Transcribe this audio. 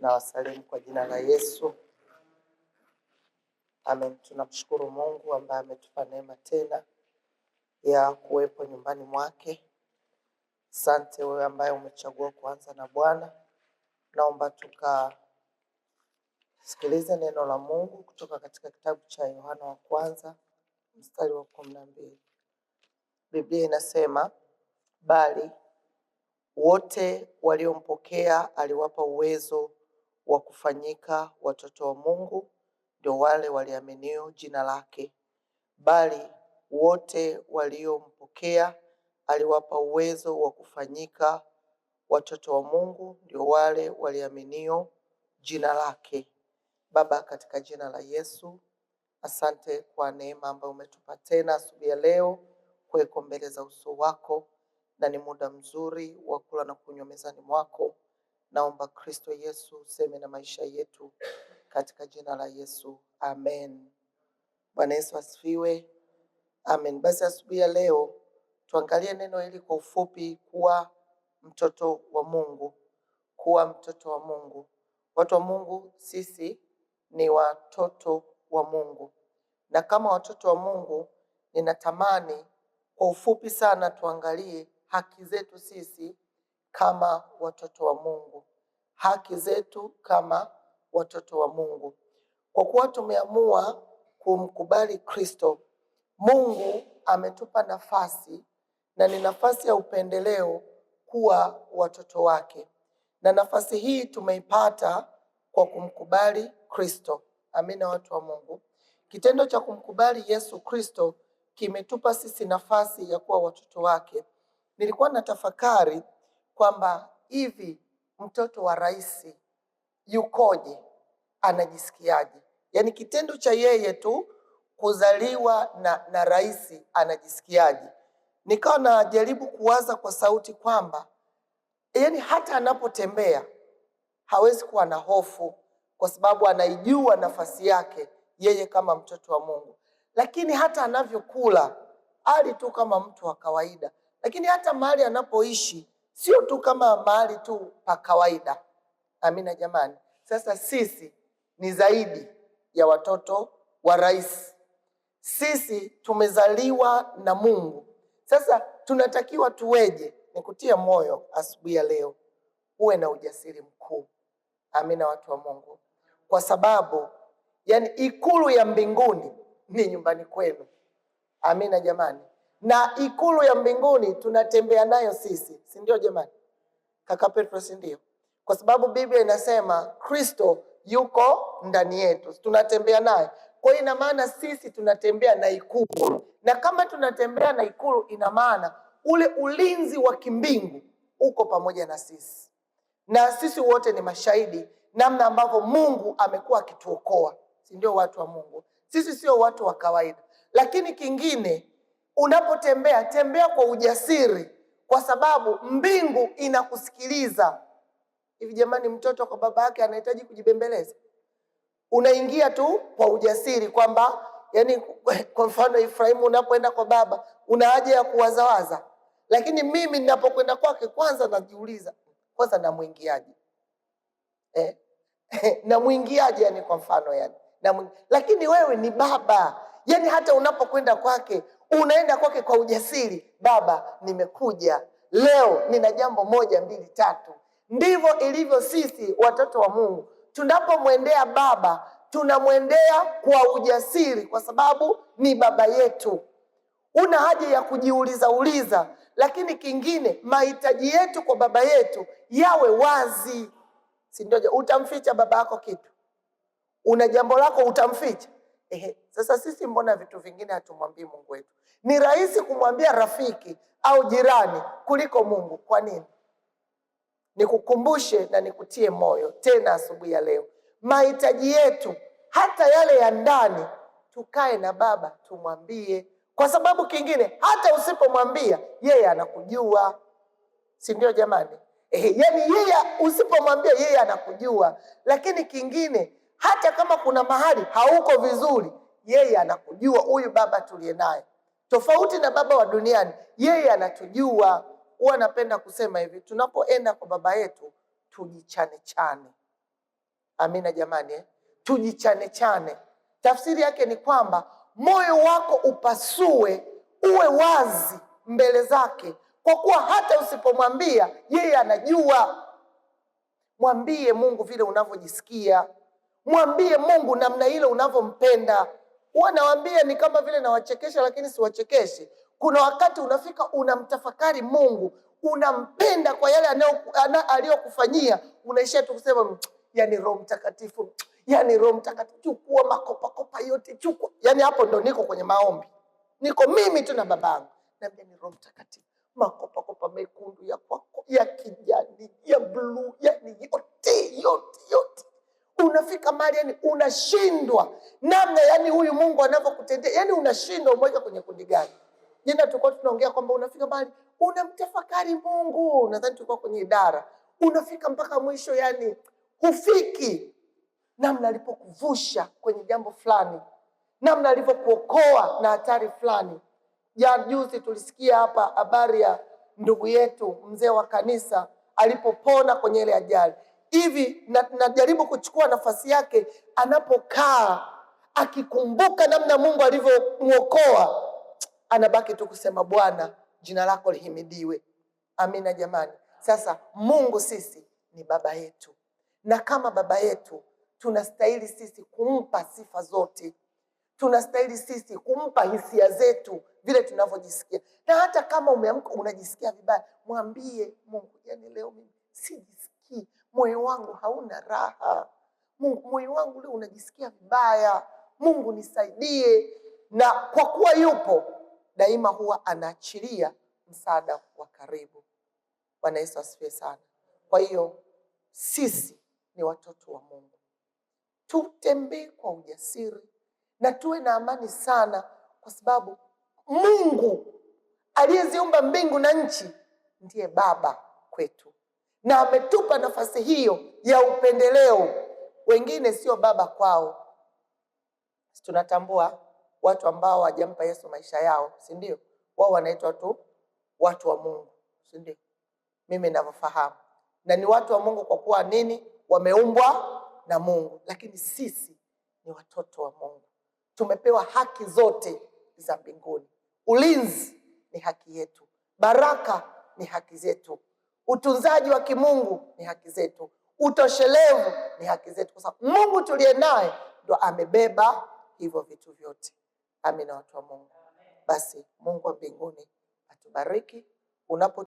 Na wasalimu kwa jina la Yesu. Amen. Tunamshukuru Mungu ambaye ametupa neema tena ya kuwepo nyumbani mwake. Asante wewe ambaye umechagua kuanza na Bwana. Naomba tukasikilize neno la Mungu kutoka katika kitabu cha Yohana wa kwanza mstari wa 12. Biblia inasema, bali wote waliompokea aliwapa uwezo wa kufanyika watoto wa Mungu, ndio wale waliaminio jina lake. Bali wote waliompokea aliwapa uwezo wa kufanyika watoto wa Mungu, ndio wale waliaminio jina lake. Baba, katika jina la Yesu, asante kwa neema ambayo umetupa tena asubuhi ya leo kuweko mbele za uso wako, na ni muda mzuri wa kula na kunywa mezani mwako. Naomba Kristo Yesu useme na maisha yetu katika jina la Yesu. Amen. Bwana Yesu asifiwe. Amen. Basi asubuhi ya leo tuangalie neno hili kwa ufupi, kuwa mtoto wa Mungu. Kuwa mtoto wa Mungu. Watu wa Mungu, sisi ni watoto wa Mungu. Na kama watoto wa Mungu, ninatamani kwa ufupi sana tuangalie haki zetu sisi kama watoto wa Mungu. Haki zetu kama watoto wa Mungu. Kwa kuwa tumeamua kumkubali Kristo, Mungu ametupa nafasi, na ni nafasi ya upendeleo kuwa watoto wake. Na nafasi hii tumeipata kwa kumkubali Kristo. Amina, watu wa Mungu. Kitendo cha kumkubali Yesu Kristo kimetupa sisi nafasi ya kuwa watoto wake. Nilikuwa natafakari kwamba hivi mtoto wa rais yukoje, anajisikiaje? Yaani kitendo cha yeye tu kuzaliwa na rais anajisikiaje? Nikawa najaribu kuwaza kwa sauti kwamba yaani hata anapotembea hawezi kuwa na hofu, kwa sababu anaijua nafasi yake yeye kama mtoto wa Mungu. Lakini hata anavyokula ali tu kama mtu wa kawaida, lakini hata mahali anapoishi sio tu kama mahali tu pa kawaida. Amina jamani. Sasa sisi ni zaidi ya watoto wa rais. Sisi tumezaliwa na Mungu. Sasa tunatakiwa tuweje? Nikutie moyo asubuhi ya leo, uwe na ujasiri mkuu. Amina, watu wa Mungu. Kwa sababu yani ikulu ya mbinguni ni nyumbani kwenu. Amina jamani. Na ikulu ya mbinguni tunatembea nayo sisi, si ndio jamani? Kaka Petro, si ndio? Kwa sababu Biblia inasema Kristo yuko ndani yetu, tunatembea naye. Kwa hiyo ina maana sisi tunatembea na ikulu. Na kama tunatembea na ikulu, ina maana ule ulinzi wa kimbingu uko pamoja na sisi. Na sisi wote ni mashahidi namna ambavyo Mungu amekuwa akituokoa. Si ndio watu wa Mungu? Sisi sio watu wa kawaida. Lakini kingine, unapotembea, tembea kwa ujasiri, kwa sababu mbingu inakusikiliza. Hivi jamani, mtoto kwa baba yake anahitaji kujibembeleza? Unaingia tu kwa ujasiri kwamba yani, kwa mfano Efraimu, unapoenda kwa baba una haja ya kuwazawaza. Lakini mimi ninapokwenda kwake, kwanza najiuliza, kwanza namuingiaje? Namuingiaje yani, kwa mfano yani. Lakini wewe ni baba. Yani hata unapokwenda kwake, unaenda kwake kwa ujasiri. Baba, nimekuja leo, nina jambo 1, 2, 3. Ndivyo ilivyo sisi watoto wa Mungu. Tunapomwendea baba, tunamwendea kwa ujasiri, kwa sababu ni baba yetu. Una haja ya kujiuliza. Lakini kingine, mahitaji yetu kwa baba yetu yawe wazi. Si ndio? Utamficha baba yako kitu? Una jambo lako utamficha? Sasa sisi mbona vitu vingine hatumwambii Mungu wetu? Ni rahisi kumwambia rafiki au jirani kuliko Mungu. Kwa nini? Nikukumbushe na nikutie moyo tena asubuhi ya leo, mahitaji yetu hata yale ya ndani, tukae na baba tumwambie. Kwa sababu kingine, hata usipomwambia yeye anakujua. Si ndio jamani? Yani yeye usipomwambia yeye anakujua. Lakini kingine, hata kama kuna mahali hauko vizuri, yeye anakujua. Huyu baba tuliye naye, tofauti na baba wa duniani, yeye anatujua. Huwa napenda kusema hivi, tunapoenda kwa baba yetu tujichane chane. Amina jamani. Tujichane chane. Tafsiri yake ni kwamba moyo wako upasue, uwe wazi mbele zake, kwa kuwa hata usipomwambia yeye anajua. Mwambie Mungu vile unavyojisikia, mwambie Mungu namna ile unavyompenda. Huwa nawaambia ni kama vile nawachekesha, lakini siwachekeshi. Kuna wakati unafika unamtafakari Mungu, unampenda kwa yale aliyokufanyia, unaishia tu kusema yani Roho Mtakatifu, yani Roho Mtakatifu, chukua makopa yote, chukua. Yani hapo ndo niko kwenye maombi, niko mimi tu na babangu, naambia ni Roho Mtakatifu, makopa mekundu ya kwako, ya kijani, ya blue, yani yote. Unafika mahali yani unashindwa namna yani huyu Mungu anavyokutendea, yani unashindwa umweke kwenye kundi gani. Jana tulikuwa tunaongea kwamba unafika mahali unamtafakari Mungu, nadhani tulikuwa kwenye idara, unafika mpaka mwisho yani hufiki namna alipokuvusha kwenye jambo fulani, namna alivyokuokoa na hatari fulani. Juzi tulisikia hapa habari ya ndugu yetu mzee wa kanisa alipopona kwenye ile ajali. Hivi najaribu kuchukua nafasi yake, anapokaa akikumbuka namna Mungu alivyomuokoa, anabaki tu kusema Bwana jina lako lihimidiwe. Amina jamani. Sasa Mungu sisi ni baba yetu, na kama baba yetu tunastahili sisi kumpa sifa zote, tunastahili sisi kumpa hisia zetu vile tunavyojisikia. Na hata kama umeamka unajisikia vibaya, mwambie Mungu, yani leo mimi sijisikii, moyo wangu hauna raha, Mungu moyo wangu leo unajisikia vibaya, Mungu nisaidie. Na kwa kuwa yupo daima, huwa anaachilia msaada wa karibu. Bwana Yesu asifiwe sana. Kwa hiyo sisi ni watoto wa Mungu, tutembee kwa ujasiri na tuwe na amani sana, kwa sababu Mungu aliyeziumba mbingu na nchi ndiye baba kwetu, na ametupa nafasi hiyo ya upendeleo. Wengine sio baba kwao. Tunatambua watu ambao hawajampa Yesu maisha yao, si ndio? Wao wanaitwa tu watu wa Mungu, si ndio? Mimi ninavyofahamu, na ni watu wa Mungu kwa kuwa nini? Wameumbwa na Mungu. Lakini sisi ni watoto wa Mungu, tumepewa haki zote za mbinguni. Ulinzi ni haki yetu, baraka ni haki zetu, utunzaji wa kimungu ni haki zetu, utoshelevu ni haki zetu, kwa sababu Mungu tuliye naye ndo amebeba hivyo vitu vyote. Amina watu wa Mungu. Basi Mungu wa mbinguni atubariki unapo